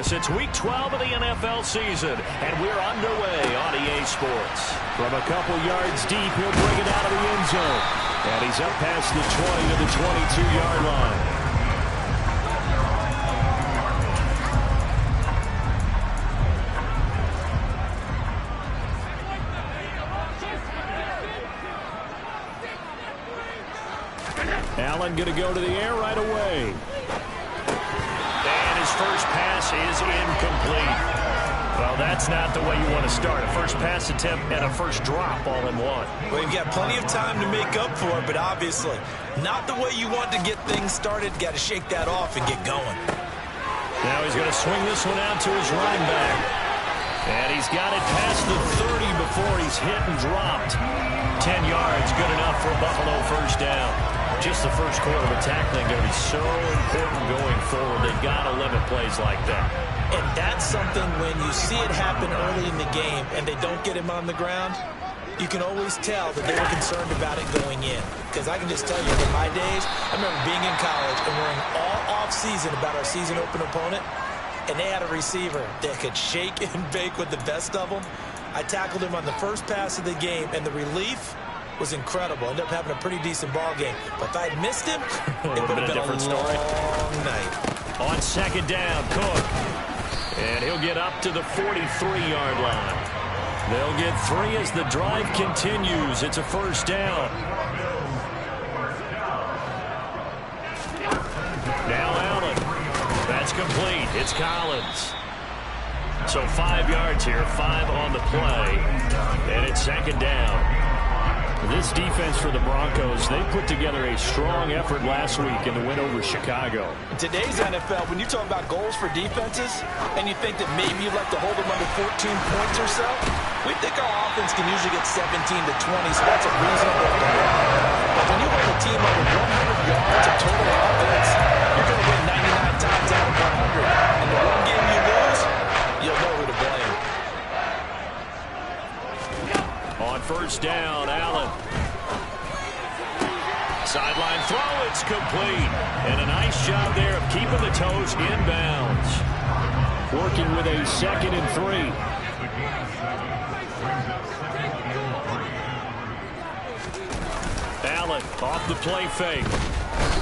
us. It's Week 12 of the NFL season, and we're underway on EA Sports. From a couple yards deep, he'll bring it out of the end zone. And he's up past the 20 to the 22-yard line. Allen going to go to the air right away. And his first pass is incomplete. Well, that's not the way you want to start. A first pass attempt and a first drop all in one. Well, you've got plenty of time to make up for it, but obviously not the way you want to get things started. Got to shake that off and get going. Now he's going to swing this one out to his running back. And he's got it past the 30 before he's hit and dropped. 10 yards, good enough for a Buffalo first down. Just the first quarter of tackling going to be so important going forward. They've got to limit plays like that. And that's something when you see it happen early in the game and they don't get him on the ground, you can always tell that they were concerned about it going in. Because I can just tell you, in my days, I remember being in college and worrying all off-season about our season open opponent, and they had a receiver that could shake and bake with the best of them. I tackled him on the first pass of the game, and the relief was incredible. Ended up having a pretty decent ball game. But if I had missed him, it would have been a different story. Long night. On second down, Cook. And he'll get up to the 43-yard line. They'll get 3 as the drive continues. It's a first down. Now Allen. That's complete. It's Collins. So 5 yards here, 5 on the play. And it's second down. This defense for the Broncos, they put together a strong effort last week in the win over Chicago. In today's NFL, when you talk about goals for defenses, and you think that maybe you'd like to hold them under 14 points or so, we think our offense can usually get 17 to 20, so that's a reasonable goal. But when you hold a team over 100 yards of total offense, you're going to win 99 times out of 100. And the one game you lose, you'll know who to blame. On first down, Allen. Sideline throw, it's complete. And a nice job there of keeping the toes inbounds. Working with a 2nd and 3. Allen off the play fake.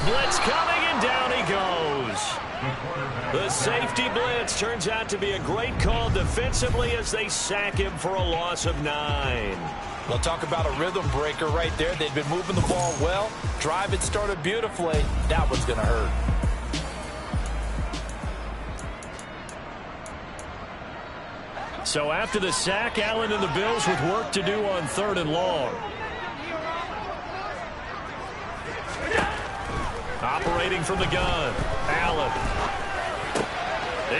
Blitz coming, and down he goes. The safety blitz turns out to be a great call defensively as they sack him for a loss of 9. We'll talk about a rhythm breaker right there. They'd been moving the ball well. Drive had started beautifully. That one's going to hurt. So after the sack, Allen and the Bills with work to do on 3rd and long. Operating from the gun, Allen.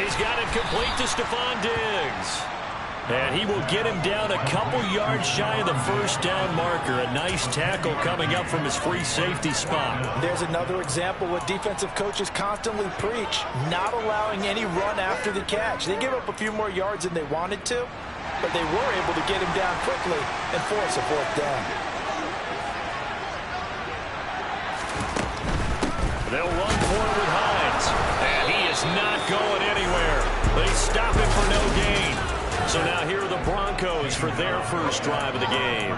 He's got it complete to Stephon Diggs. And he will get him down a couple yards shy of the first down marker. A nice tackle coming up from his free safety spot. There's another example what defensive coaches constantly preach, not allowing any run after the catch. They gave up a few more yards than they wanted to, but they were able to get him down quickly and force a 4th down. They'll run forward with Hines. And he is not going anywhere. They stop him for no gain. So now here are the Broncos for their first drive of the game.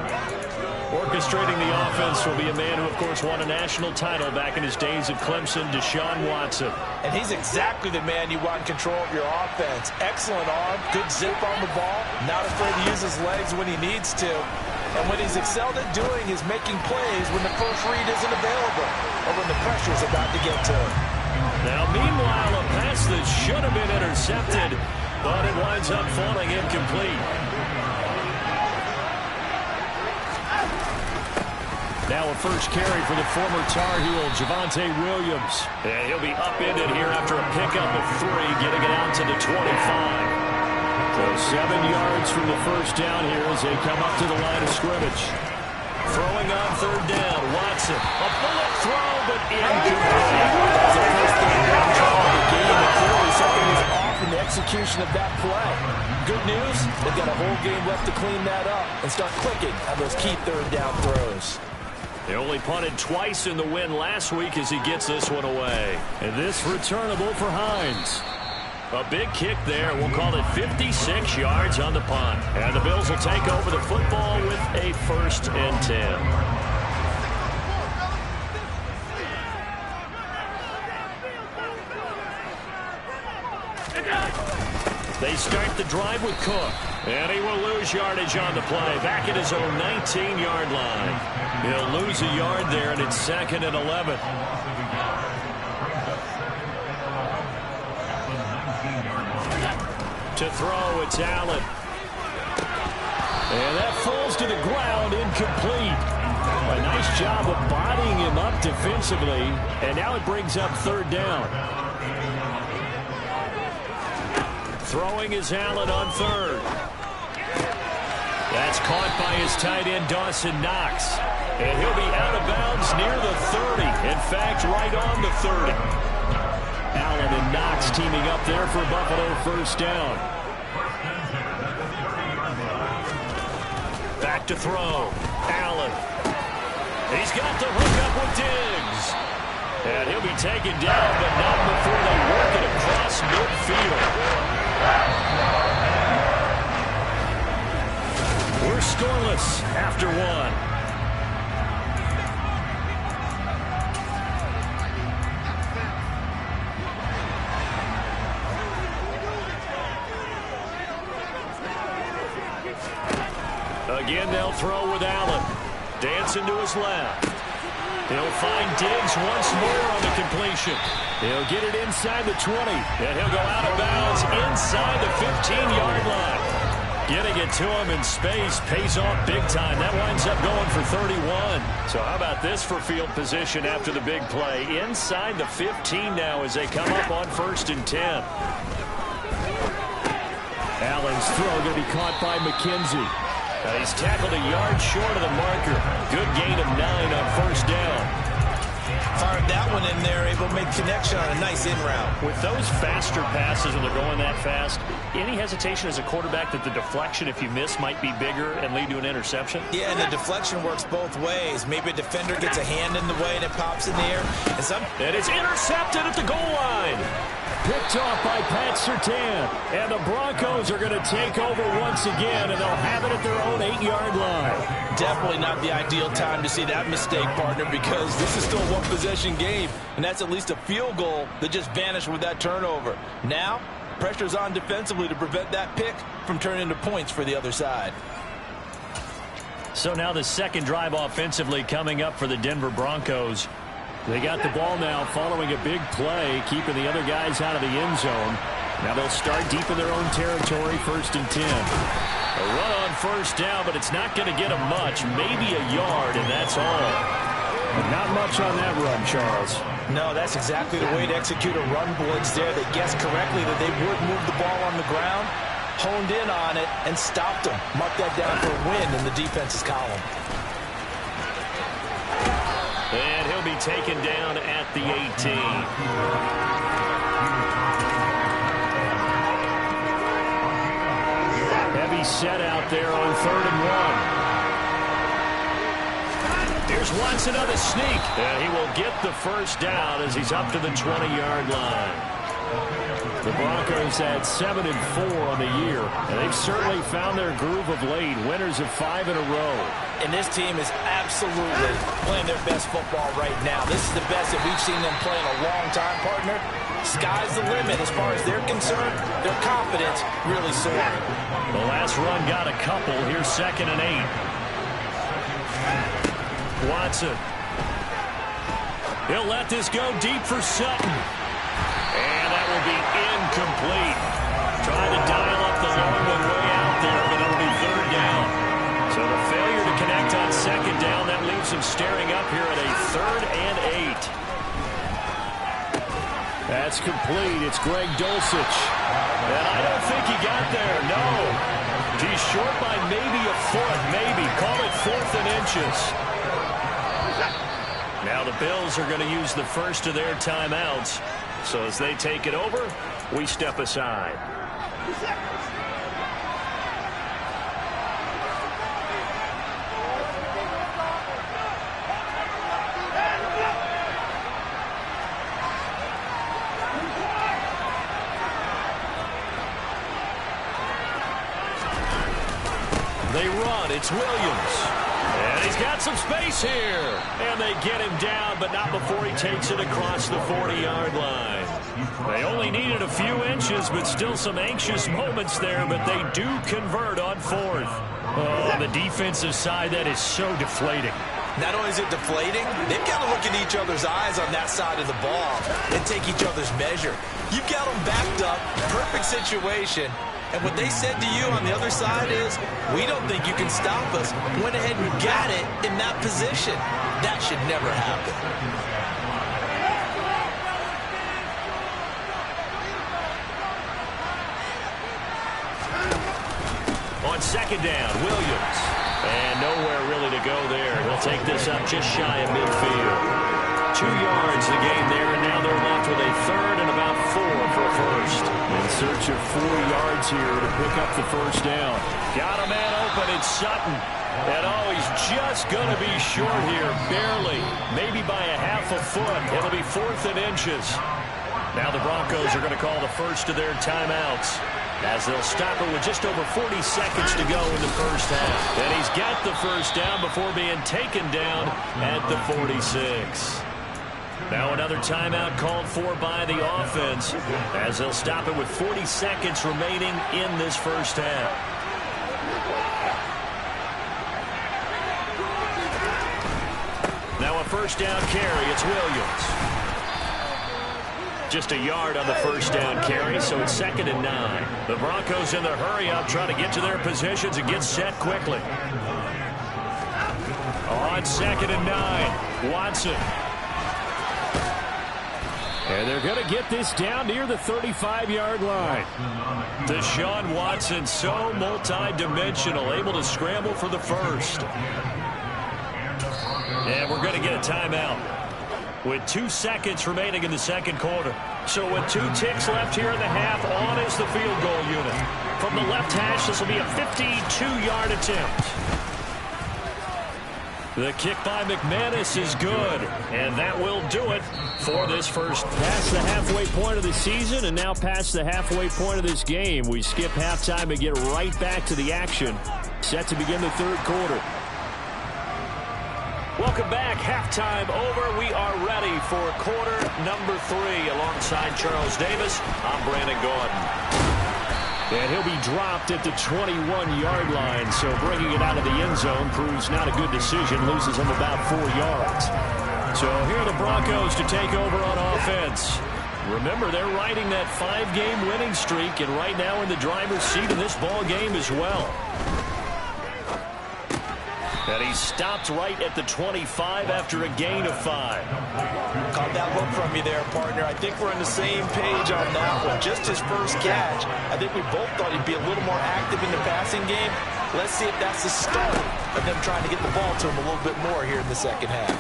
Orchestrating the offense will be a man who, of course, won a national title back in his days at Clemson, Deshaun Watson. And he's exactly the man you want in control of your offense. Excellent arm, good zip on the ball, not afraid to use his legs when he needs to. And what he's excelled at doing is making plays when the first read isn't available or when the pressure's about to get to him. Now, meanwhile, a pass that should have been intercepted, but it winds up falling incomplete. Now a first carry for the former Tar Heel, Javonte Williams. And he'll be upended here after a pickup of 3, getting it out to the 25. So 7 yards from the first down here as they come up to the line of scrimmage. Throwing on 3rd down, Watson. A bullet throw, but incomplete. That's the first thing down try of the game, and clearly something is off in the execution of that play. Good news, they've got a whole game left to clean that up and start clicking on those key 3rd down throws. They only punted twice in the win last week as he gets this one away. And this returnable for Hines. A big kick there. We'll call it 56 yards on the punt. And the Bills will take over the football with a 1st and 10. They start the drive with Cook. And he will lose yardage on the play. Back at his own 19-yard line. He'll lose a yard there, and it's 2nd and 11. To throw, it's Allen. And that falls to the ground, incomplete. A nice job of bodying him up defensively. And now it brings up 3rd down. Throwing is Allen on 3rd. That's caught by his tight end, Dawson Knox. And he'll be out of bounds near the 30. In fact, right on the 30. Allen and Knox teaming up there for Buffalo 1st down. Back to throw. Allen. He's got the hook up with Diggs. And he'll be taken down, but not before they work it across midfield. We're scoreless after 1. Again, they'll throw with Allen. Dancing to his left. He'll find Diggs once more on the completion. He'll get it inside the 20. And he'll go out of bounds inside the 15-yard line. Getting it to him in space pays off big time. That winds up going for 31. So how about this for field position after the big play? Inside the 15 now as they come up on 1st and 10. Allen's throw going to be caught by McKenzie. He's tackled a yard short of the marker. Good gain of 9 on 1st down. Fired that one in there, able to make connection on a nice in route. With those faster passes when they're going that fast, any hesitation as a quarterback that the deflection, if you miss, might be bigger and lead to an interception? Yeah, and the deflection works both ways. Maybe a defender gets a hand in the way and it pops in the air. And it's intercepted at the goal line. Picked off by Pat Surtain. And the Broncos are going to take over once again, and they'll have it at their own 8-yard line. Definitely not the ideal time to see that mistake, partner, because this is still a one-possession game, and that's at least a field goal that just vanished with that turnover. Now, pressure's on defensively to prevent that pick from turning into points for the other side. So now the second drive offensively coming up for the Denver Broncos. They got the ball now following a big play, keeping the other guys out of the end zone. Now they'll start deep in their own territory, 1st and 10. A run on 1st down, but it's not going to get them much, maybe a yard, and that's all. Not much on that run, Charles. No, that's exactly the way to execute a run blitz there. They guessed correctly that they would move the ball on the ground, honed in on it, and stopped them. Mark that down for a win in the defense's column. And he'll be taken down at the 18. Heavy set out there on 3rd and 1. Here's Watson on the sneak. And he will get the 1st down as he's up to the 20-yard line. The Broncos had 7-4 on the year, and they've certainly found their groove of late. Winners of 5 in a row. And this team is absolutely playing their best football right now. This is the best that we've seen them play in a long time, partner. Sky's the limit as far as they're concerned. Their confidence really soaring. The last run got a couple. Here's 2nd and 8. Watson. He'll let this go deep for Sutton. And that will be incomplete. Trying to dial up the long one way out there, but it'll be 3rd down. So the failure to connect on 2nd down, that leaves him staring up here at a 3rd and 8. That's complete. It's Greg Dulcich. And I don't think he got there, no. He's short by maybe a foot, maybe. Call it 4th and inches. Now the Bills are going to use the first of their timeouts. So as they take it over, we step aside. They run. It's Williams. And he's got some space here. And they get him down, but not before he takes it across the 40-yard line. They only needed a few inches, but still some anxious moments there, but they do convert on fourth. Oh, the defensive side, that is so deflating. Not only is it deflating, they've got to look in each other's eyes on that side of the ball and take each other's measure. You've got them backed up, perfect situation, and what they said to you on the other side is, we don't think you can stop us. Went ahead and got it in that position. That should never happen. On second down, Williams. And nowhere really to go there. He'll take this up just shy of midfield. 2 yards the game there, and now they're left with a third and about 4 for a first. In search of 4 yards here to pick up the first down. Got a man open, it's Sutton. And oh, he's just going to be short here, barely. Maybe by a half a foot. It'll be 4th and inches. Now the Broncos are going to call the first of their timeouts, as they'll stop it with just over 40 seconds to go in the first half. And he's got the first down before being taken down at the 46. Now another timeout called for by the offense, as they'll stop it with 40 seconds remaining in this first half. Now a first down carry, it's Williams. Just a yard on the first down carry, so it's 2nd and 9. The Broncos in the hurry-up trying to get to their positions and get set quickly. On 2nd and 9, Watson. And they're going to get this down near the 35-yard line. Deshaun Watson, so multi-dimensional, able to scramble for the first. And we're going to get a timeout with 2 seconds remaining in the second quarter. So with 2 ticks left here in the half, on is the field goal unit. From the left hash, this will be a 52-yard attempt. The kick by McManus is good, and that will do it for this first. Past the halfway point of the season, and now past the halfway point of this game. We skip halftime and get right back to the action. Set to begin the third quarter. Welcome back. Halftime over. We are ready for quarter number 3. Alongside Charles Davis, I'm Brandon Gordon. And he'll be dropped at the 21-yard line, so bringing it out of the end zone proves not a good decision. Loses him about 4 yards. So here are the Broncos to take over on offense. Remember, they're riding that 5-game winning streak, and right now in the driver's seat in this ball game as well. And he stopped right at the 25 after a gain of 5. Caught that look from you there, partner. I think we're on the same page on that one. Just his first catch. I think we both thought he'd be a little more active in the passing game. Let's see if that's the start of them trying to get the ball to him a little bit more here in the second half.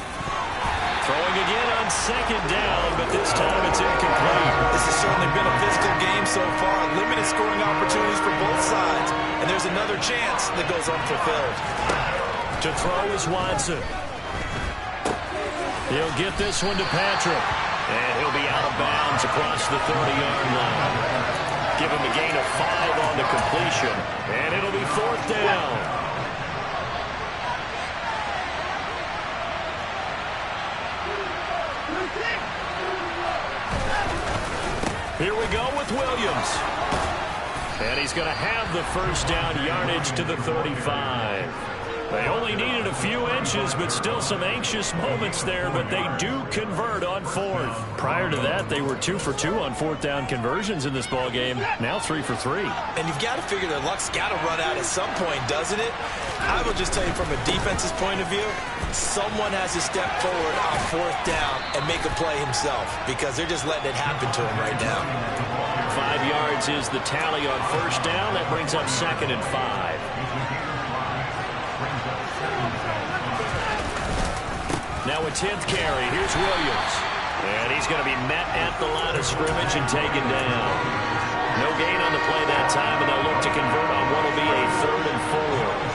Throwing again on second down, but this time it's incomplete. This has certainly been a physical game so far. Limited scoring opportunities for both sides. And there's another chance that goes unfulfilled. To throw is Watson. He'll get this one to Patrick. And he'll be out of bounds across the 30-yard line. Give him a gain of 5 on the completion. And it'll be 4th down. Here we go with Williams. And he's going to have the first down yardage to the 35. They only needed a few inches, but still some anxious moments there, but they do convert on 4th. Prior to that, they were 2 for 2 on 4th down conversions in this ball game. Now 3 for 3. And you've got to figure their luck's got to run out at some point, doesn't it? I will just tell you from a defense's point of view, someone has to step forward on 4th down and make a play himself, because they're just letting it happen to him right now. 5 yards is the tally on first down. That brings up 2nd and 5. Now a 10th carry. Here's Williams. And he's going to be met at the line of scrimmage and taken down. No gain on the play that time, and they'll look to convert on what will be a 3rd and 4.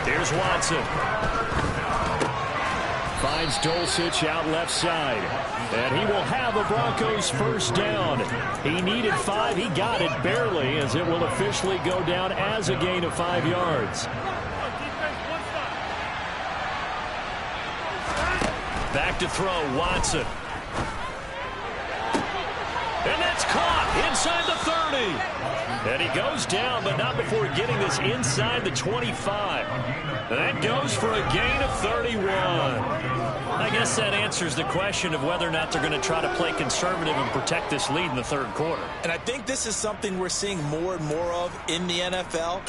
Here's Watson. Finds Dulcich out left side. And he will have a Broncos first down. He needed 5. He got it barely, as it will officially go down as a gain of 5 yards. Back to throw, Watson. And that's caught inside the 30. And he goes down, but not before getting this inside the 25. That goes for a gain of 31. I guess that answers the question of whether or not they're going to try to play conservative and protect this lead in the third quarter. And I think this is something we're seeing more and more of in the NFL.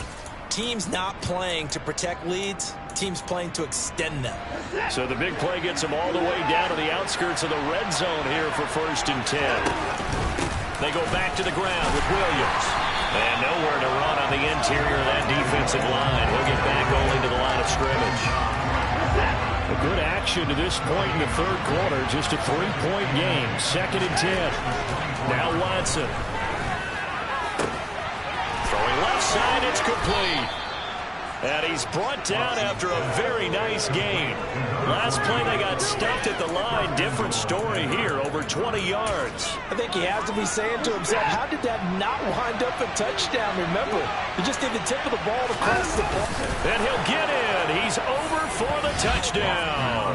Teams not playing to protect leads, teams playing to extend them. So the big play gets them all the way down to the outskirts of the red zone here for 1st and 10. They go back to the ground with Williams. And nowhere to run on the interior of that defensive line. He'll get back only to the line of scrimmage. A good action to this point in the third quarter. Just a 3-point game. 2nd and 10. Now Watson. Throwing left side, it's complete. And he's brought down after a very nice gain. Last play they got stuffed at the line. Different story here, over 20 yards. I think he has to be saying to himself, how did that not wind up a touchdown? Remember, he just did the tip of the ball across the ball. And he'll get in. He's over for the touchdown.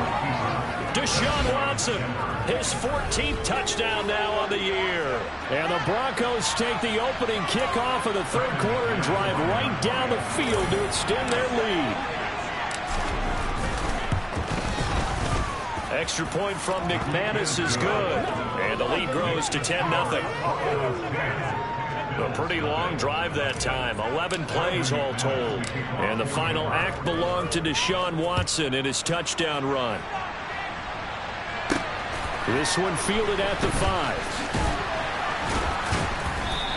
Deshaun Watson, his 14th touchdown now on the year. And the Broncos take the opening kickoff of the third quarter and drive right down the field to extend their lead. Extra point from McManus is good. And the lead grows to 10-0. A pretty long drive that time. 11 plays all told. And the final act belonged to Deshaun Watson in his touchdown run. This one fielded at the 5.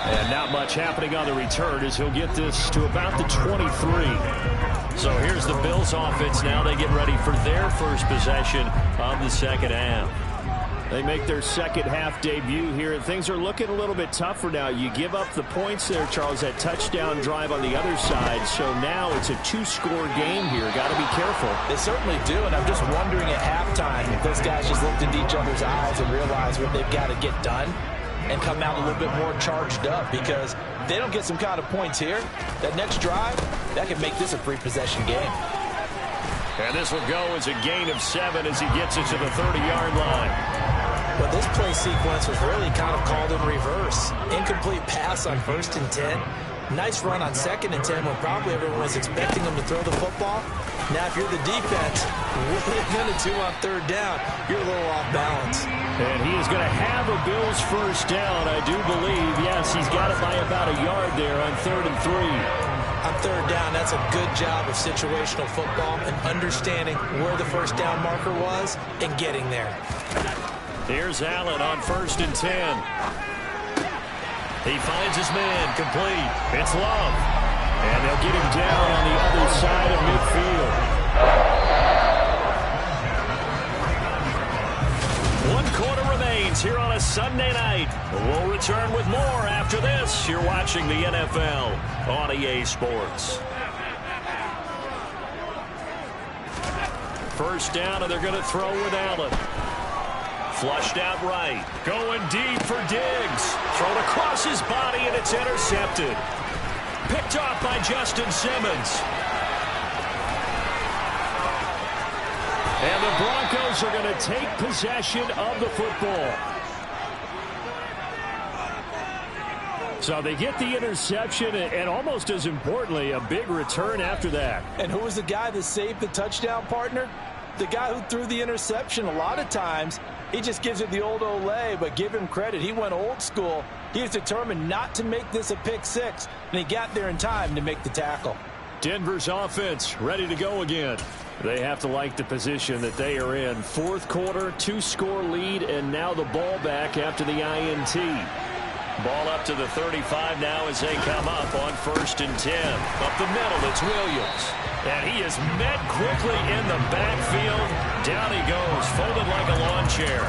And not much happening on the return as he'll get this to about the 23. So here's the Bills offense now. They get ready for their first possession of the second half. They make their second half debut here, and things are looking a little bit tougher now. You give up the points there, Charles, that touchdown drive on the other side. So now it's a 2-score game here. Got to be careful. They certainly do, and I'm just wondering at halftime if those guys just looked into each other's eyes and realized what they've got to get done and come out a little bit more charged up, because if they don't get some kind of points here, that next drive, that could make this a free-possession game. And this will go as a gain of 7 as he gets it to the 30-yard line. Well, this play sequence was really kind of called in reverse. Incomplete pass on 1st and 10. Nice run on 2nd and 10 when probably everyone was expecting him to throw the football. Now, if you're the defense, what are you going to do on 3rd down? You're a little off balance. And he is going to have a Bills first down, I do believe. Yes, he's got it by about a yard there on 3rd and 3. On 3rd down, that's a good job of situational football and understanding where the first down marker was and getting there. Here's Allen on 1st and 10. He finds his man, complete. It's Love. And they'll get him down on the other side of midfield. 1 quarter remains here on a Sunday night. We'll return with more after this. You're watching the NFL on EA Sports. First down, and they're going to throw with Allen. Flushed out right. Going deep for Diggs. Thrown across his body, and it's intercepted. Picked off by Justin Simmons. And the Broncos are going to take possession of the football. So they get the interception, and almost as importantly, a big return after that. And who was the guy that saved the touchdown, partner? The guy who threw the interception. A lot of times, he just gives it the old Olay, but give him credit. He went old school. He was determined not to make this a pick 6, and he got there in time to make the tackle. Denver's offense ready to go again. They have to like the position that they are in. 4th quarter, 2-score lead, and now the ball back after the INT. Ball up to the 35 now as they come up on 1st and 10. Up the middle, it's Williams. And he is met quickly in the backfield. Down he goes, folded like a lawn chair.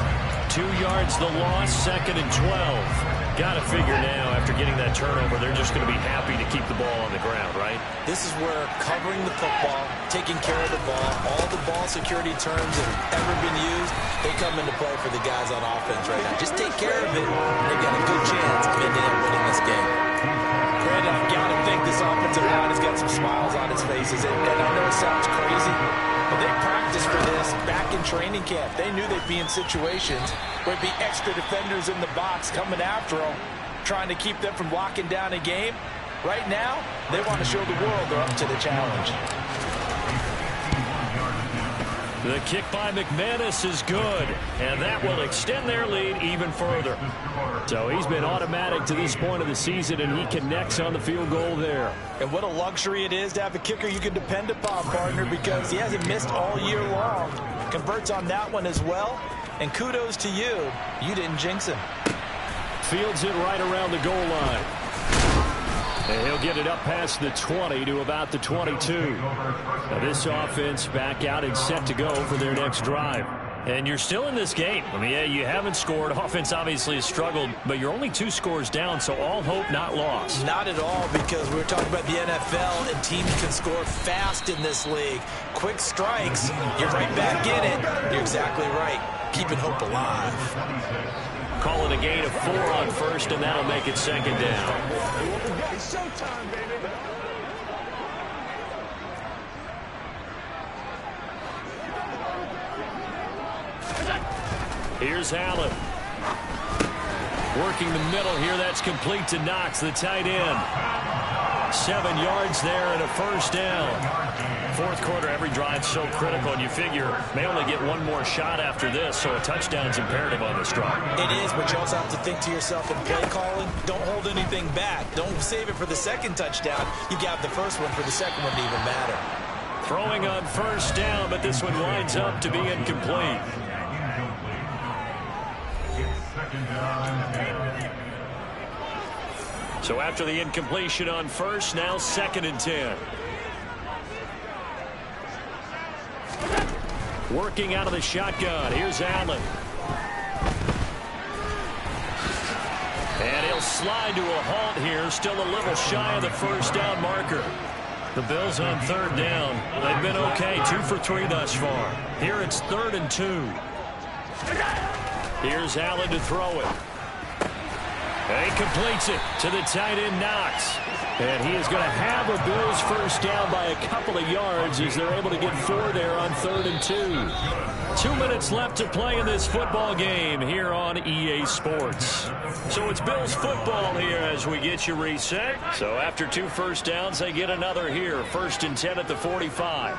2 yards the loss, 2nd and 12. Got to figure now, after getting that turnover, they're just going to be happy to keep the ball on the ground, right? This is where covering the football, taking care of the ball, all the ball security terms that have ever been used, they come into play for the guys on offense right now. Just take care of it, and they've got a good chance of ending up winning this game. Brandon, I've got to think this offensive line has got some smiles on its faces, and I know it sounds crazy, but they practiced for this back in training camp. They knew they'd be in situations where it'd be extra defenders in the box coming after them, trying to keep them from locking down a game. Right now, they want to show the world they're up to the challenge. The kick by McManus is good, and that will extend their lead even further. So he's been automatic to this point of the season, and he connects on the field goal there. And what a luxury it is to have a kicker you can depend upon, partner, because he hasn't missed all year long. Converts on that one as well, and kudos to you. You didn't jinx him. Fields it right around the goal line. And he'll get it up past the 20 to about the 22. Now this offense back out and set to go for their next drive. And you're still in this game. I mean, yeah, you haven't scored. Offense obviously has struggled, but you're only 2 scores down, so all hope not lost. Not at all, because we were talking about the NFL, and teams can score fast in this league. Quick strikes, you're right back in it. You're exactly right. Keeping hope alive. Call it a gain of 4 on first, and that'll make it second down. It's showtime, baby. Here's Allen. Working the middle here. That's complete to Knox, the tight end. 7 yards there and a first down. Fourth quarter, every drive so critical, and you figure may only get one more shot after this, so a touchdown's imperative on this drive. It is, but you also have to think to yourself in play calling, don't hold anything back. Don't save it for the second touchdown. You got the first one for the second one to even matter. Throwing on first down, but this one winds up to be incomplete. So after the incompletion on first, now 2nd and 10. Working out of the shotgun. Here's Allen. And he'll slide to a halt here. Still a little shy of the first down marker. The Bills on 3rd down. They've been okay. 2 for 3 thus far. Here it's 3rd and 2. Here's Allen to throw it. And he completes it to the tight end, Knox. And he is going to have a Bills first down by a couple of yards as they're able to get 4 there on 3rd and 2. 2 minutes left to play in this football game here on EA Sports. So it's Bills football here as we get you reset. So after 2 first downs, they get another here. 1st and 10 at the 45.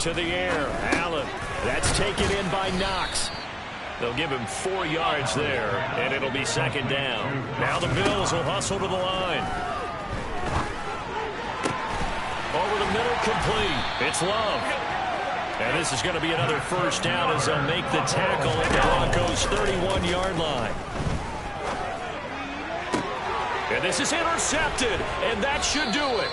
To the air, Allen. That's taken in by Knox. They'll give him 4 yards there, and it'll be 2nd down. Now the Bills will hustle to the line. Over the middle, complete. It's Love. And this is going to be another first down as they'll make the tackle at the Broncos' 31-yard line. And this is intercepted, and that should do it.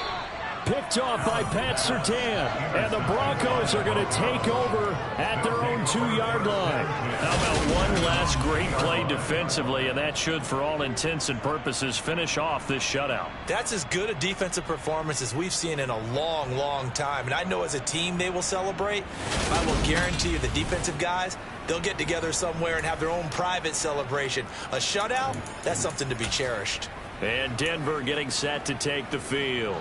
Picked off by Pat Surtain, and the Broncos are going to take over at their own 2-yard line. How about one last great play defensively, and that should, for all intents and purposes, finish off this shutout. That's as good a defensive performance as we've seen in a long, long time. And I know as a team they will celebrate. I will guarantee you the defensive guys, they'll get together somewhere and have their own private celebration. A shutout, that's something to be cherished. And Denver getting set to take the field.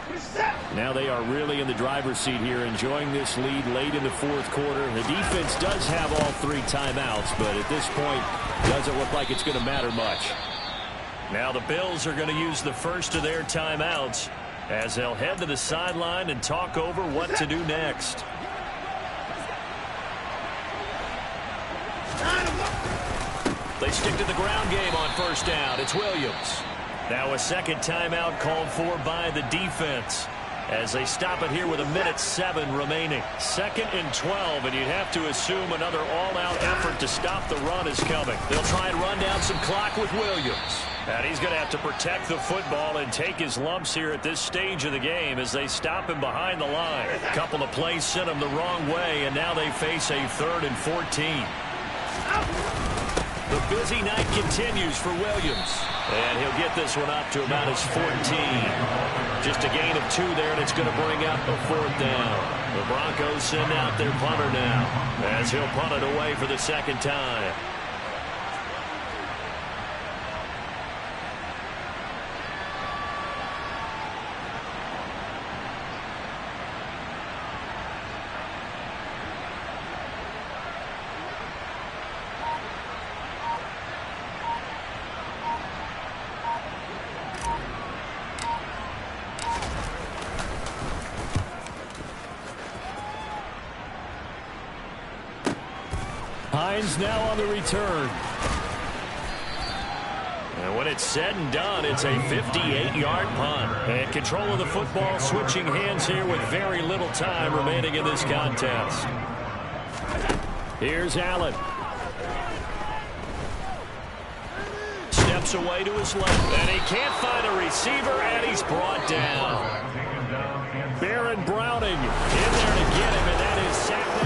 Now they are really in the driver's seat here, enjoying this lead late in the 4th quarter. The defense does have all 3 timeouts, but at this point, doesn't look like it's going to matter much. Now the Bills are going to use the first of their timeouts as they'll head to the sideline and talk over what to do next. They stick to the ground game on first down. It's Williams. Now a second timeout called for by the defense as they stop it here with 1:07 remaining. 2nd and 12, and you'd have to assume another all-out effort to stop the run is coming. They'll try and run down some clock with Williams. And he's going to have to protect the football and take his lumps here at this stage of the game as they stop him behind the line. A couple of plays sent him the wrong way, and now they face a 3rd and 14. The busy night continues for Williams. And he'll get this one up to about his 14. Just a gain of 2 there, and it's going to bring up a 4th down. The Broncos send out their punter now, as he'll punt it away for the 2nd time. Hines now on the return. And when it's said and done, it's a 58-yard punt. And control of the football switching hands here with very little time remaining in this contest. Here's Allen. Steps away to his left. And he can't find a receiver, and he's brought down. Baron Browning in there to get him, and that is sacked